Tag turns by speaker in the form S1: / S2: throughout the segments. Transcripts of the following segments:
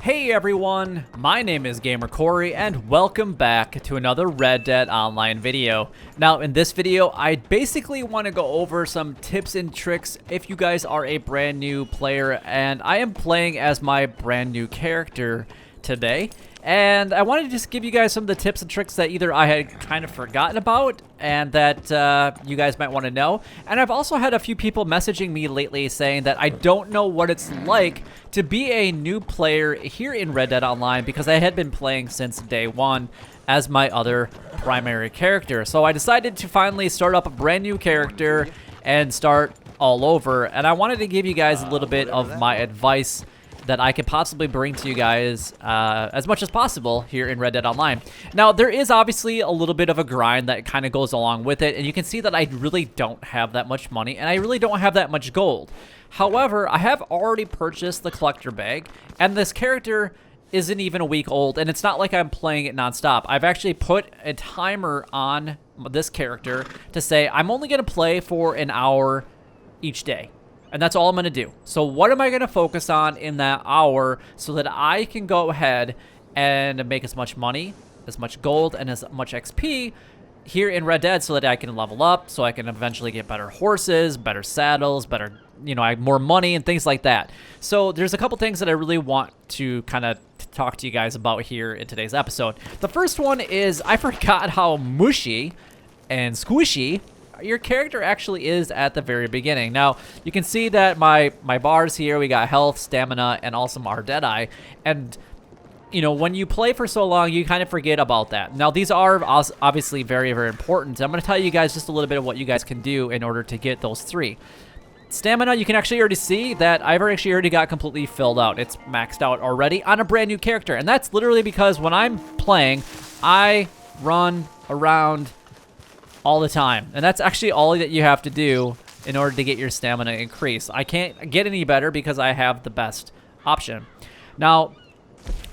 S1: Hey everyone, my name is Gamer Corey and welcome back to another Red Dead Online video. Now in this video, I basically want to go over some tips and tricks if you guys are a brand new player, and I am playing as my brand new character today. And I wanted to just give you guys some of the tips and tricks that either I had kind of forgotten about and that you guys might want to know. And I've also had a few people messaging me lately saying that I don't know what it's like to be a new player here in Red Dead Online because I had been playing since day one as my other primary character. So I decided to finally start up a brand new character and start all over. And I wanted to give you guys a little bit of my advice that I could possibly bring to you guys as much as possible here in Red Dead Online. Now, there is obviously a little bit of a grind that kind of goes along with it, and you can see that I really don't have that much money, and I really don't have that much gold. However, I have already purchased the collector bag, and this character isn't even a week old, and it's not like I'm playing it nonstop. I've actually put a timer on this character to say I'm only going to play for an hour each day. And that's all I'm going to do. So what am I going to focus on in that hour so that I can go ahead and make as much money, as much gold, and as much XP here in Red Dead so that I can level up, so I can eventually get better horses, better saddles, better, you know, more money and things like that. So there's a couple things that I really want to kind of talk to you guys about here in today's episode. The first one is I forgot how mushy and squishy your character actually is at the very beginning. Now, you can see that my bars here, we got health, stamina, and also our Deadeye. And, you know, when you play for so long, you kind of forget about that. Now, these are obviously very, very important. I'm going to tell you guys just a little bit of what you guys can do in order to get those three. Stamina, you can actually already see that I've actually already got completely filled out. It's maxed out already on a brand new character. And that's literally because when I'm playing, I run around all the time, and that's actually all that you have to do in order to get your stamina increased. I can't get any better because I have the best option. Now,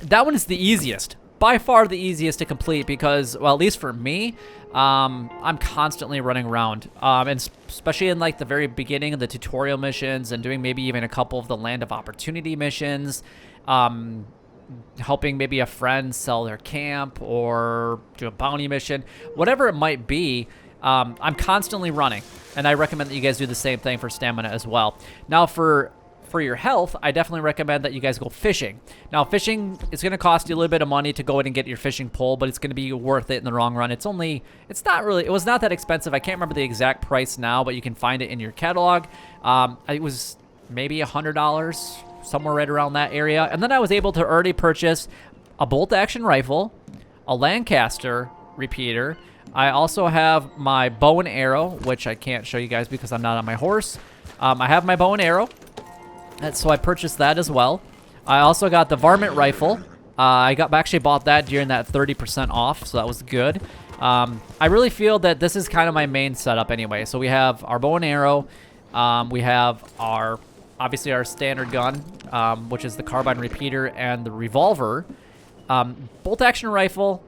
S1: that one is the easiest, by far the easiest to complete because, well, at least for me, I'm constantly running around, and especially in like the very beginning of the tutorial missions and doing maybe even a couple of the Land of Opportunity missions, helping maybe a friend sell their camp or do a bounty mission, whatever it might be. I'm constantly running, and I recommend that you guys do the same thing for stamina as well. Now, for your health, I definitely recommend that you guys go fishing. Now, fishing is going to cost you a little bit of money to go in and get your fishing pole, but it's going to be worth it in the long run. It was not that expensive. I can't remember the exact price now, but you can find it in your catalog. It was maybe $100, somewhere right around that area. And then I was able to already purchase a bolt-action rifle, a Lancaster repeater. I also have my bow and arrow, which I can't show you guys because I'm not on my horse. I have my bow and arrow, so I purchased that as well. I also got the varmint rifle. I actually bought that during that 30% off, so that was good. I really feel that this is kind of my main setup anyway. So we have our bow and arrow. We have obviously our standard gun, which is the carbine repeater and the revolver, bolt-action rifle,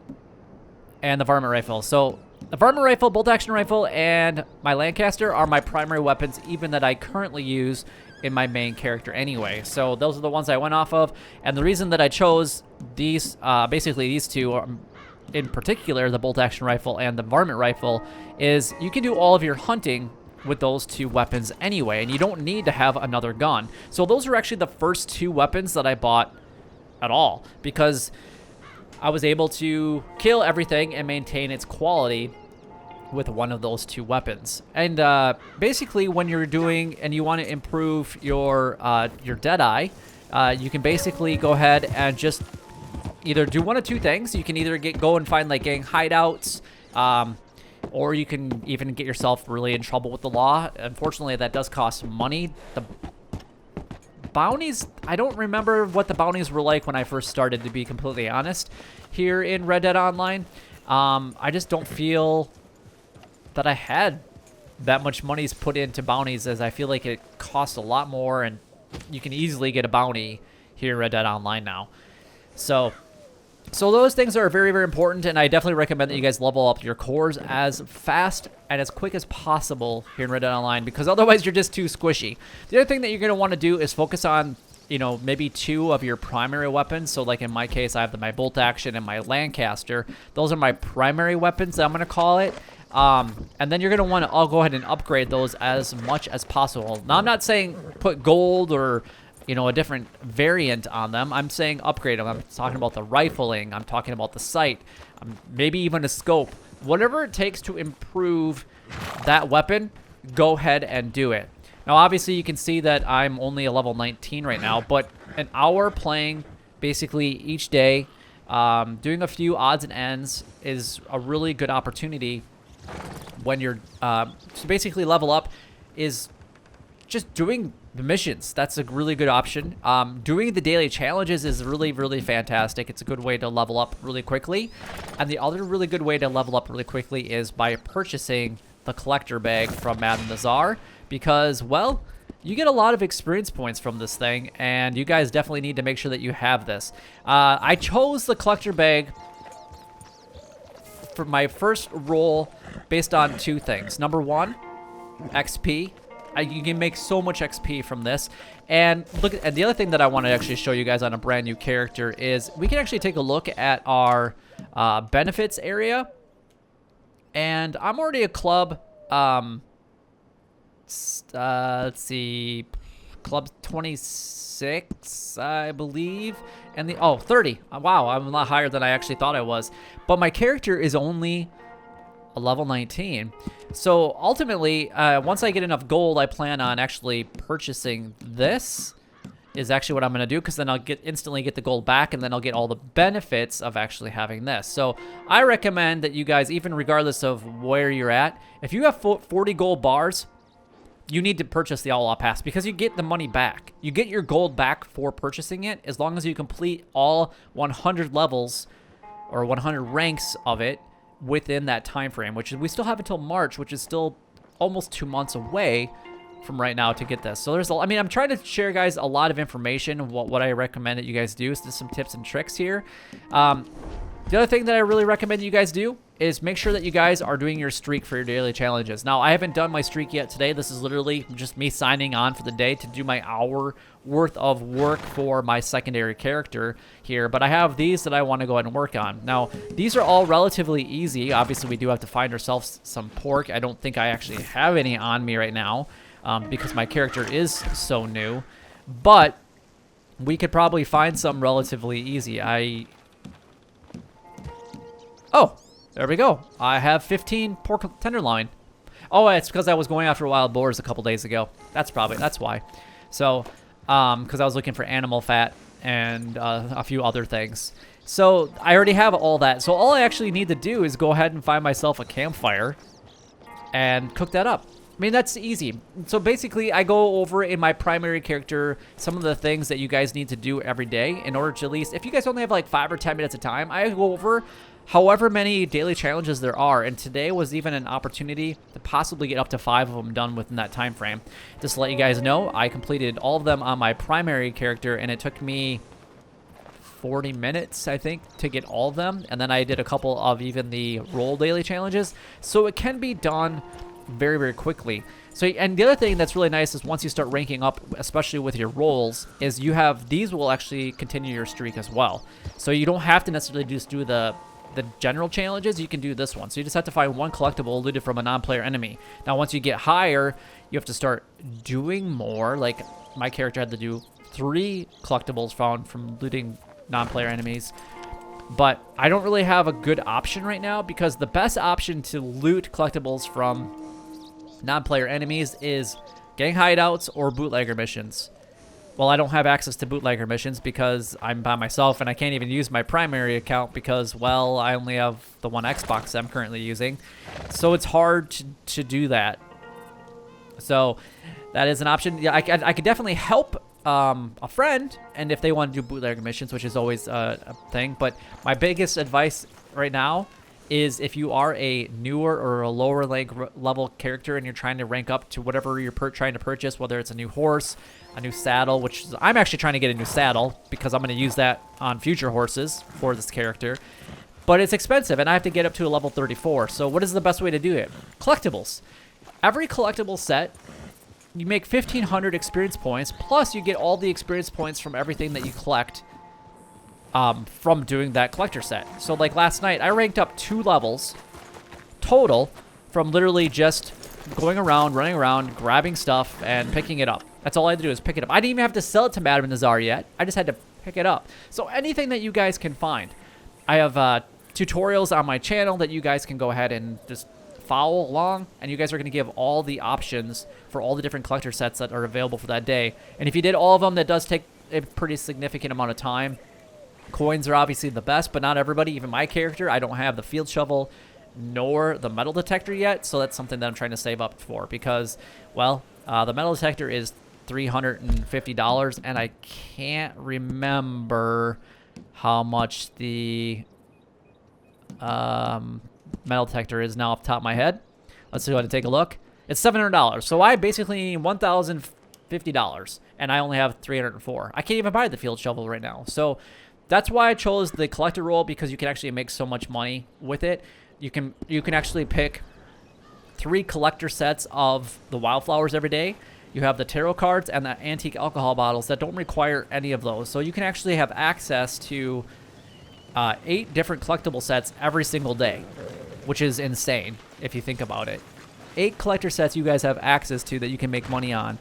S1: and the varmint rifle. So the varmint rifle, bolt-action rifle, and my Lancaster are my primary weapons, even that I currently use in my main character anyway. So those are the ones I went off of, and the reason that I chose these, basically these two in particular, the bolt-action rifle and the varmint rifle, is you can do all of your hunting with those two weapons anyway, and you don't need to have another gun. So those are actually the first two weapons that I bought at all, because I was able to kill everything and maintain its quality with one of those two weapons. And basically, when you're doing and you want to improve your Deadeye, you can basically go ahead and just either do one of two things. You can either go and find like gang hideouts, or you can even get yourself really in trouble with the law. Unfortunately, that does cost money. The bounties, I don't remember what the bounties were like when I first started, to be completely honest, here in Red Dead Online. I just don't feel that I had that much money's put into bounties, as I feel like it costs a lot more, and you can easily get a bounty here in Red Dead Online now. So those things are very, very important, and I definitely recommend that you guys level up your cores as fast and as quick as possible here in Red Dead Online, because otherwise you're just too squishy. The other thing that you're going to want to do is focus on you know, maybe 2 of your primary weapons. So like in my case, I have my bolt action and my Lancaster. Those are my primary weapons, I'm going to call it. And then you're going to want to all go ahead and upgrade those as much as possible. Now, I'm not saying put gold or, you know, a different variant on them. I'm saying upgrade them. I'm talking about the rifling. I'm talking about the sight. Maybe even a scope. Whatever it takes to improve that weapon, go ahead and do it. Now, obviously, you can see that I'm only a level 19 right now, but an hour playing basically each day, doing a few odds and ends is a really good opportunity when you're to basically level up, is just doing the missions. That's a really good option. Doing the daily challenges is really, really fantastic. It's a good way to level up really quickly. And the other really good way to level up really quickly is by purchasing the collector bag from Madame Nazar, because, well, you get a lot of experience points from this thing, and you guys definitely need to make sure that you have this. I chose the collector bag for my first roll based on 2 things. Number 1, XP. You can make so much XP from this. And look, and the other thing that I want to actually show you guys on a brand new character is we can actually take a look at our benefits area. And I'm already a club, let's see, club 26, I believe. And the, oh, 30. Wow, I'm a lot higher than I actually thought I was. But my character is only a level 19. So ultimately, once I get enough gold, I plan on actually purchasing this. Is actually what I'm going to do, because then I'll instantly get the gold back, and then I'll get all the benefits of actually having this. So I recommend that you guys, even regardless of where you're at, if you have 40 gold bars, you need to purchase the all-out pass, because you get the money back. You get your gold back for purchasing it as long as you complete all 100 levels or 100 ranks of it within that time frame, which we still have until March, which is still almost 2 months away from right now to get this. So there's, I mean, I'm trying to share guys a lot of information, what I recommend that you guys do. So there's some tips and tricks here. The other thing that I really recommend you guys do is make sure that you guys are doing your streak for your daily challenges. Now, I haven't done my streak yet today. This is literally just me signing on for the day to do my hour worth of work for my secondary character here. But I have these that I want to go ahead and work on. Now, these are all relatively easy. Obviously, we do have to find ourselves some pork. I don't think I actually have any on me right now because my character is so new. But we could probably find some relatively easy. Oh, there we go. I have 15 pork tenderloin. Oh, it's because I was going after wild boars a couple days ago. That's why. So, because I was looking for animal fat and a few other things. So I already have all that. So all I actually need to do is go ahead and find myself a campfire and cook that up. I mean, that's easy. So basically, I go over in my primary character some of the things that you guys need to do every day in order to, at least, if you guys only have like 5 or 10 minutes of time, I go over however many daily challenges there are. And today was even an opportunity to possibly get up to 5 of them done within that time frame. Just to let you guys know, I completed all of them on my primary character, and it took me 40 minutes, I think, to get all of them. And then I did a couple of even the role daily challenges. So it can be done very, very quickly. So, and the other thing that's really nice is once you start ranking up, especially with your roles, is you have, these will actually continue your streak as well. So you don't have to necessarily just do the general challenges. You can do this one. So you just have to find one collectible looted from a non-player enemy. Now, once you get higher, you have to start doing more. Like my character had to do 3 collectibles found from looting non-player enemies. But I don't really have a good option right now, because the best option to loot collectibles from non-player enemies is gang hideouts or bootlegger missions. Well, I don't have access to bootlegger missions because I'm by myself, and I can't even use my primary account because, well, I only have the one Xbox I'm currently using. So it's hard to do that. So that is an option. Yeah, I could definitely help a friend, and if they want to do bootlegger missions, which is always a thing. But my biggest advice right now is if you are a newer or a lower level character and you're trying to rank up to whatever you're trying to purchase, whether it's a new horse, a new saddle, which I'm actually trying to get a new saddle because I'm going to use that on future horses for this character. But it's expensive, and I have to get up to a level 34. So what is the best way to do it? Collectibles. Every collectible set you make 1,500 experience points, plus you get all the experience points from everything that you collect from doing that collector set. So like last night, I ranked up 2 levels total from literally just going around, running around, grabbing stuff, and picking it up. That's all I had to do is pick it up. I didn't even have to sell it to Madame Nazar yet. I just had to pick it up. So anything that you guys can find. I have tutorials on my channel that you guys can go ahead and just follow along, and you guys are going to give all the options for all the different collector sets that are available for that day. And if you did all of them, that does take a pretty significant amount of time. Coins are obviously the best, but not everybody. Even my character, I don't have the field shovel nor the metal detector yet, so that's something that I'm trying to save up for because, well, the metal detector is $350, and I can't remember how much the metal detector is now off the top of my head. Let's go ahead and take a look. It's $700, so I basically need $1,050, and I only have 304. I can't even buy the field shovel right now, so that's why I chose the collector role, because you can actually make so much money with it. You can actually pick 3 collector sets of the wildflowers every day. You have the tarot cards and the antique alcohol bottles that don't require any of those. So you can actually have access to 8 different collectible sets every single day, which is insane if you think about it. 8 collector sets you guys have access to that you can make money on.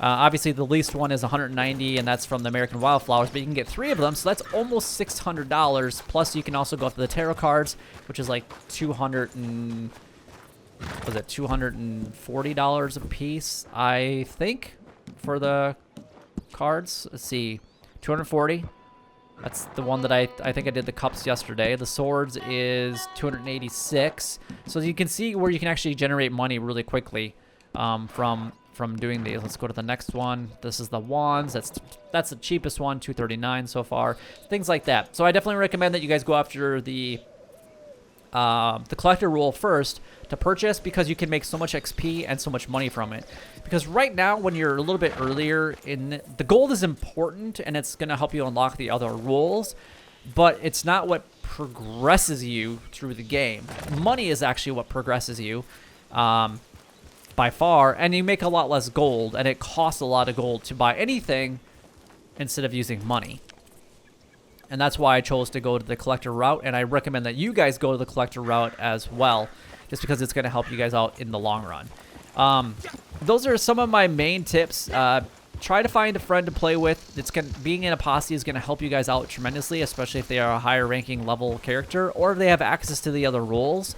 S1: Obviously, the least one is 190, and that's from the American Wildflowers, but you can get 3 of them, so that's almost $600. Plus, you can also go up to the tarot cards, which is like $240 a piece, I think, for the cards. Let's see, 240. That's the one that I think I did the cups yesterday. The swords is 286. So you can see where you can actually generate money really quickly from doing these. Let's go to the next one. This is the wands. That's the cheapest one, 239 so far. Things like that. So I definitely recommend that you guys go after the collector rule first to purchase, because you can make so much XP and so much money from it. Because right now, when you're a little bit earlier in the gold is important, and it's going to help you unlock the other rules, but it's not what progresses you through the game. Money is actually what progresses you by far, and you make a lot less gold, and it costs a lot of gold to buy anything instead of using money. And that's why I chose to go to the collector route, and I recommend that you guys go to the collector route as well, just because it's going to help you guys out in the long run. Those are some of my main tips. Try to find a friend to play with. Being in a posse is going to help you guys out tremendously, especially if they are a higher ranking level character, or if they have access to the other roles.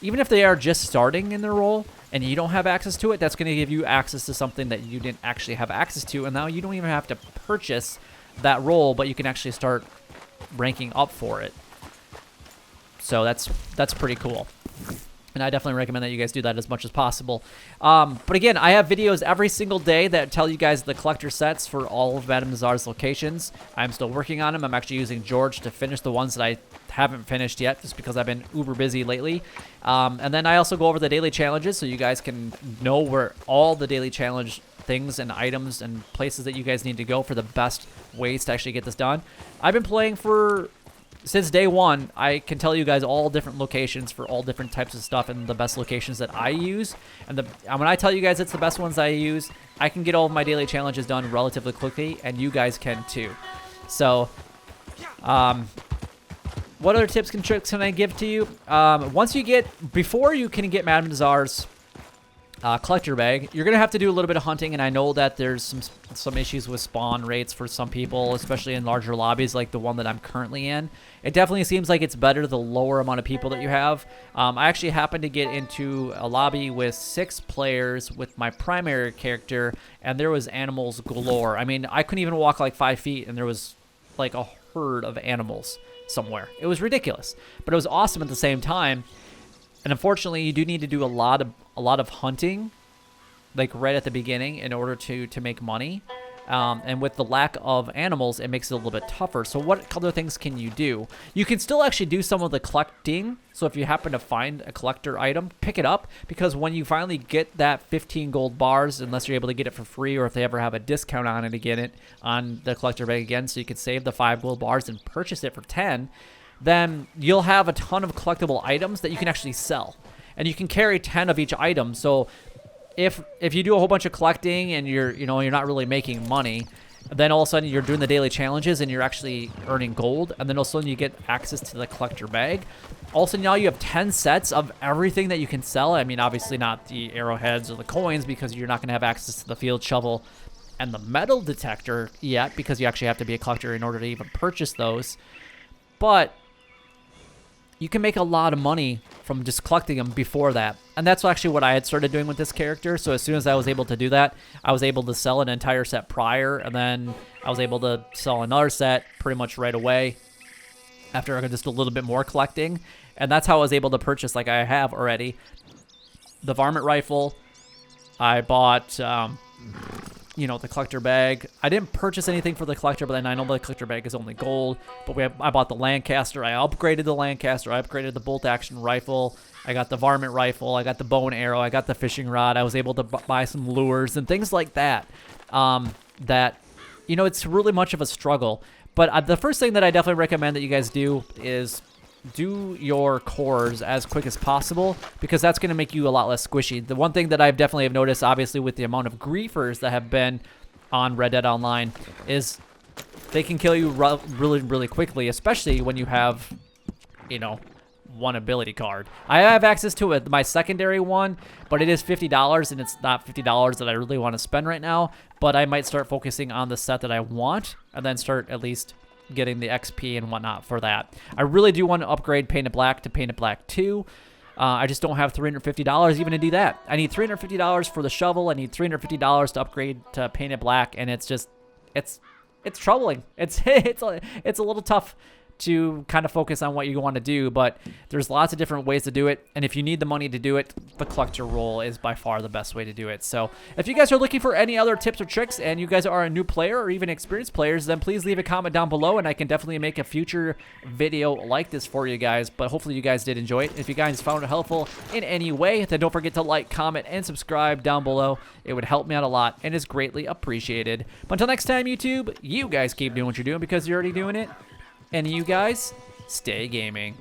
S1: Even if they are just starting in their role and you don't have access to it, that's going to give you access to something that you didn't actually have access to, and now you don't even have to purchase that role, but you can actually start ranking up for it. So that's pretty cool. And I definitely recommend that you guys do that as much as possible. But again, I have videos every single day that tell you guys the collector sets for all of Madame Nazar's locations. I'm still working on them. I'm actually using George to finish the ones that I haven't finished yet, just because I've been uber busy lately. And then I also go over the daily challenges, so you guys can know where all the daily challenge things and items and places that you guys need to go for the best ways to actually get this done. I've been playing since day one. I can tell you guys all different locations for all different types of stuff and the best locations that I use. And when I tell you guys it's the best ones I use, I can get all of my daily challenges done relatively quickly, and you guys can too. So, what other tips and tricks can I give to you? Before you can get Madame Nazar's collector bag, you're gonna have to do a little bit of hunting, and I know that there's some issues with spawn rates for some people, especially in larger lobbies like the one that I'm currently in. It definitely seems like it's better the lower amount of people that you have. I actually happened to get into a lobby with 6 players with my primary character, and there was animals galore. I mean, I couldn't even walk like 5 feet, and there was like a herd of animals somewhere. It was ridiculous, but it was awesome at the same time. And unfortunately, you do need to do a lot of hunting, like right at the beginning, in order to make money. And with the lack of animals, it makes it a little bit tougher. So what other things can you do? You can still actually do some of the collecting. So if you happen to find a collector item, pick it up, because when you finally get that 15 gold bars, unless you're able to get it for free, or if they ever have a discount on it to get it on the collector bag again, so you can save the 5 gold bars and purchase it for 10, then you'll have a ton of collectible items that you can actually sell. And you can carry 10 of each item. So if you do a whole bunch of collecting and you're not really making money, then all of a sudden you're doing the daily challenges and you're actually earning gold, and then all of a sudden you get access to the collector bag. All of a sudden now you have 10 sets of everything that you can sell. I mean, obviously not the arrowheads or the coins, because you're not going to have access to the field shovel and the metal detector yet, because you actually have to be a collector in order to even purchase those. But you can make a lot of money from just collecting them before that. And that's actually what I had started doing with this character. So as soon as I was able to do that, I was able to sell an entire set prior, and then I was able to sell another set pretty much right away after just a little bit more collecting. And that's how I was able to purchase, like I have already, the varmint rifle. I bought, the collector bag. I didn't purchase anything for the collector, but then I know the collector bag is only gold. But I bought the Lancaster. I upgraded the Lancaster. I upgraded the bolt-action rifle. I got the varmint rifle. I got the bow and arrow. I got the fishing rod. I was able to buy some lures and things like that. It's really much of a struggle. But the first thing that I definitely recommend that you guys do is do your cores as quick as possible, because that's going to make you a lot less squishy. The one thing that I've definitely noticed, obviously, with the amount of griefers that have been on Red Dead Online, is they can kill you really, really quickly, especially when you have, one ability card. I have access to it, my secondary one, but it is $50, and it's not $50 that I really want to spend right now. But I might start focusing on the set that I want, and then start at least getting the XP and whatnot for that. I really do want to upgrade Painted Black to Painted Black 2. I just don't have $350 even to do that. I need $350 for the shovel. I need $350 to upgrade to Painted Black, and it's troubling. It's a little tough to kind of focus on what you want to do, but there's lots of different ways to do it, and if you need the money to do it, the collector role is by far the best way to do it. So if you guys are looking for any other tips or tricks, and you guys are a new player or even experienced players, then please leave a comment down below, and I can definitely make a future video like this for you guys. But hopefully you guys did enjoy it. If you guys found it helpful in any way, then don't forget to like, comment, and subscribe down below. It would help me out a lot and is greatly appreciated. But until next time, YouTube, you guys keep doing what you're doing, because you're already doing it. And you guys, stay gaming.